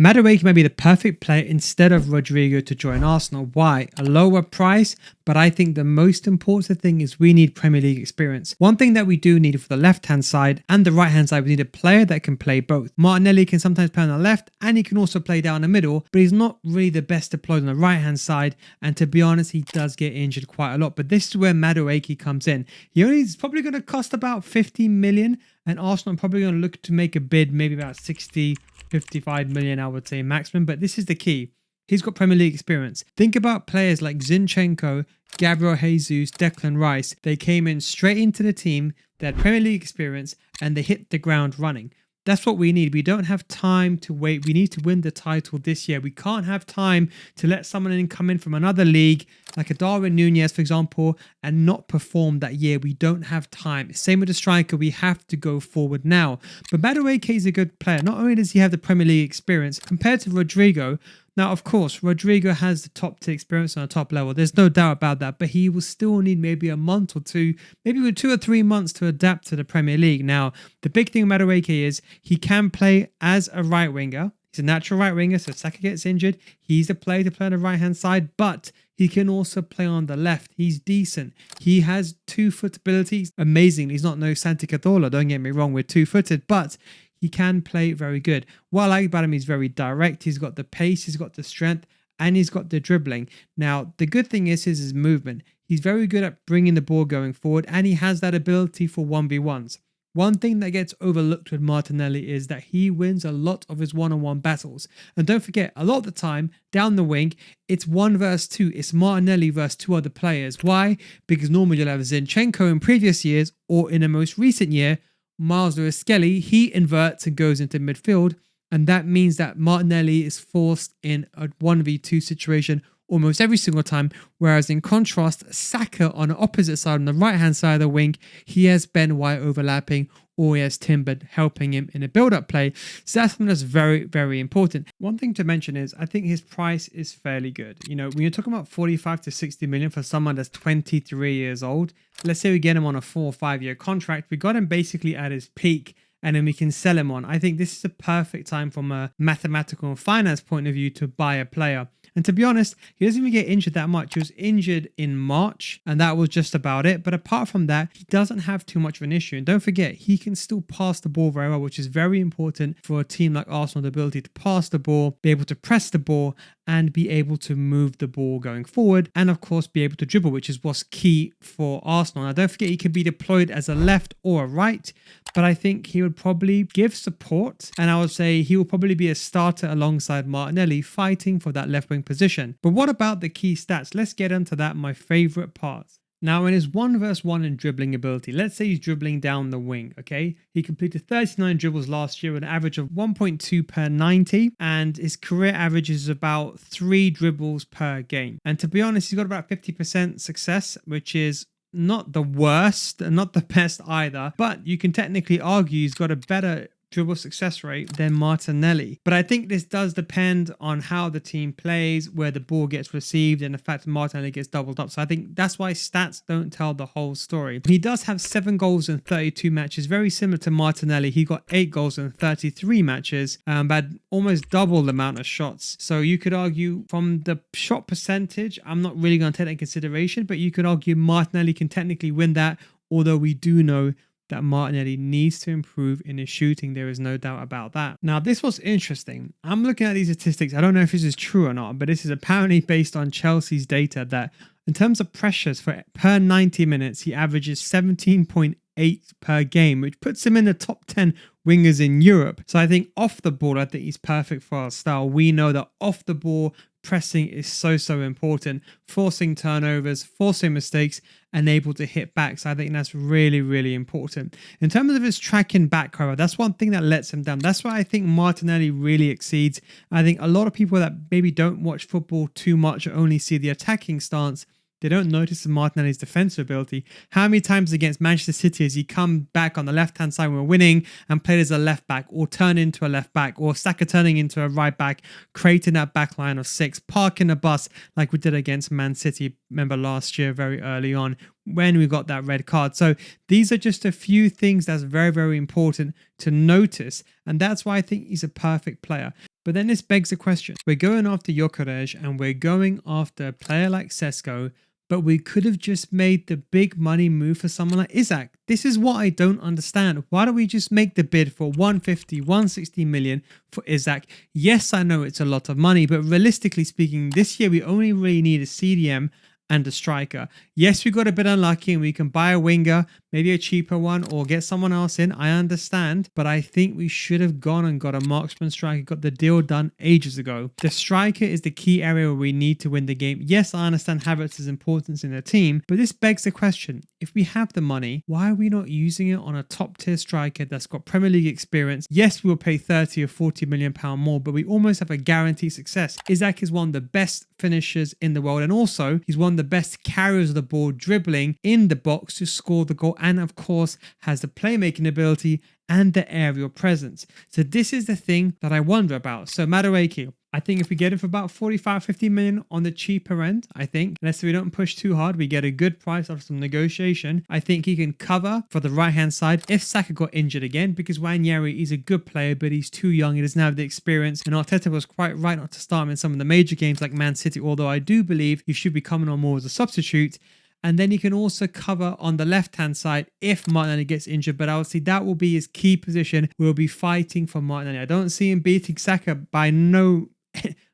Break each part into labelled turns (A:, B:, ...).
A: Madueke might be the perfect player instead of Rodrigo to join Arsenal. Why? A lower price, but I think the most important thing is we need Premier League experience. One thing that we do need for the left-hand side and the right-hand side, we need a player that can play both. Martinelli can sometimes play on the left and he can also play down the middle, but he's not really the best deployed on the right-hand side. And to be honest, he does get injured quite a lot. But this is where Madueke comes in. He's probably going to cost about 50 million, and Arsenal are probably going to look to make a bid, maybe about 60, 55 million, I would say maximum. But this is the key. He's got Premier League experience. Think about players like Zinchenko, Gabriel Jesus, Declan Rice. They came in straight into the team. They had Premier League experience and they hit the ground running. That's what we need. We don't have time to wait. We need to win the title this year. We can't have time to let someone come in from another league, like a Darwin Nunez, for example, and not perform that year. We don't have time. Same with the striker. We have to go forward now. But Madueke is a good player. Not only does he have the Premier League experience compared to Rodrigo. Now, of course, Rodrigo has the top tier experience on a top level. There's no doubt about that. But he will still need maybe a month or two, maybe with 2 or 3 months to adapt to the Premier League. Now, the big thing with Madueke is he can play as a right winger. He's a natural right winger, so if Saka gets injured, he's a player to play on the right-hand side. But he can also play on the left. He's decent. He has 2-foot abilities. Amazing. He's not no Santi Cazorla, don't get me wrong, we're 2-footed. But he can play very good. What I like about him, he's very direct. He's got the pace, he's got the strength, and he's got the dribbling. Now, the good thing is his movement. He's very good at bringing the ball going forward, and he has that ability for 1v1s. One thing that gets overlooked with Martinelli is that he wins a lot of his one-on-one battles. And don't forget, a lot of the time, down the wing, it's 1 versus 2. It's Martinelli versus 2 other players. Why? Because normally you'll have Zinchenko in previous years, or in the most recent year, Miles Lewis-Skelly, he inverts and goes into midfield, and that means that Martinelli is forced in a 1v2 situation almost every single time, whereas in contrast, Saka on the opposite side, on the right-hand side of the wing, he has Ben White overlapping, or he has Timber helping him in a build-up play. So that's something that's very, very important. One thing to mention is I think his price is fairly good. You know, when you're talking about 45 to 60 million for someone that's 23 years old, let's say we get him on a 4 or 5 year contract, we got him basically at his peak, and then we can sell him on. I think this is a perfect time from a mathematical and finance point of view to buy a player. And to be honest, he doesn't even get injured that much. He was injured in March, and that was just about it. But apart from that, he doesn't have too much of an issue. And don't forget, he can still pass the ball very well, which is very important for a team like Arsenal, the ability to pass the ball, be able to press the ball, and be able to move the ball going forward. And of course, be able to dribble, which is what's key for Arsenal. Now, don't forget, he can be deployed as a left or a right, but I think he would probably give support. And I would say he will probably be a starter alongside Martinelli, fighting for that left wing position. But what about the key stats? Let's get into that, my favorite parts. Now, in his 1 versus 1 in dribbling ability, let's say he's dribbling down the wing, okay? He completed 39 dribbles last year with an average of 1.2 per 90, and his career average is about 3 dribbles per game. And to be honest, he's got about 50% success, which is not the worst, not the best either, but you can technically argue he's got a better dribble success rate than Martinelli. But I think this does depend on how the team plays, where the ball gets received, and the fact that Martinelli gets doubled up. So I think that's why stats don't tell the whole story. He does have 7 goals in 32 matches, very similar to Martinelli. He got 8 goals in 33 matches, but almost double the amount of shots. So you could argue from the shot percentage, I'm not really going to take that in consideration, but you could argue Martinelli can technically win that, although we do know that Martinelli needs to improve in his shooting. There is no doubt about that. Now, this was interesting. I'm looking at these statistics. I don't know if this is true or not, but this is apparently based on Chelsea's data that in terms of pressures per 90 minutes, he averages 17.8 per game, which puts him in the top 10 wingers in Europe. So I think off the ball, I think he's perfect for our style. We know that off the ball, pressing is so important, forcing turnovers, forcing mistakes, and able to hit back. So I think that's really, really important. In terms of his tracking back, however, that's one thing that lets him down. That's why I think Martinelli really exceeds. I think a lot of people that maybe don't watch football too much or only see the attacking stance, they don't notice Martinelli's defensive ability. How many times against Manchester City has he come back on the left-hand side when we're winning and played as a left back, or turn into a left back, or Saka turning into a right back, creating that back line of 6, parking a bus like we did against Man City, remember last year very early on. when we got that red card. So these are just a few things that's very, very important to notice. And that's why I think he's a perfect player. But then this begs the question. We're going after Gyökeres and we're going after a player like Sesko, but we could have just made the big money move for someone like Isak. This is what I don't understand. Why don't we just make the bid for 150, 160 million for Isak? Yes, I know it's a lot of money, but realistically speaking, this year we only really need a CDM and a striker. Yes, we got a bit unlucky and we can buy a winger, maybe a cheaper one, or get someone else in. I understand, but I think we should have gone and got a marksman striker, got the deal done ages ago. The striker is the key area where we need to win the game. Yes, I understand Havertz's importance in the team, but this begs the question, if we have the money, why are we not using it on a top tier striker that's got Premier League experience? Yes, we will pay 30 or 40 million pound more, but we almost have a guaranteed success. Isak is one of the best finishers in the world, and also he's one of the best carriers of the ball, dribbling in the box to score the goal, and of course has the playmaking ability and the aerial presence. So this is the thing that I wonder about. So Madueke, I think if we get it for about 45, 50 million on the cheaper end, I think, unless we don't push too hard, we get a good price after some negotiation. I think he can cover for the right-hand side if Saka got injured again, because Wanyeri is a good player, but he's too young. He doesn't have the experience. And Arteta was quite right not to start him in some of the major games like Man City, although I do believe he should be coming on more as a substitute. And then he can also cover on the left-hand side if Martinelli gets injured. But I would say that will be his key position. We'll be fighting for Martinelli. I don't see him beating Saka by no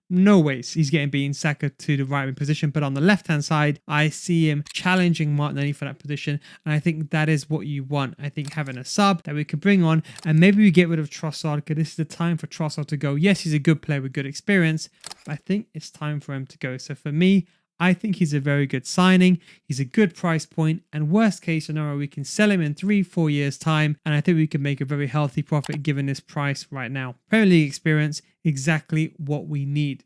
A: ways. He's getting beaten Saka to the right wing position. But on the left-hand side, I see him challenging Martinelli for that position. And I think that is what you want. I think having a sub that we can bring on, and maybe we get rid of Trossard, because this is the time for Trossard to go. Yes, he's a good player with good experience, but I think it's time for him to go. So for me, I think he's a very good signing. He's a good price point, and worst case scenario, we can sell him in 3-4 years time, and I think we can make a very healthy profit given this price right now. Premier League experience, exactly what we need.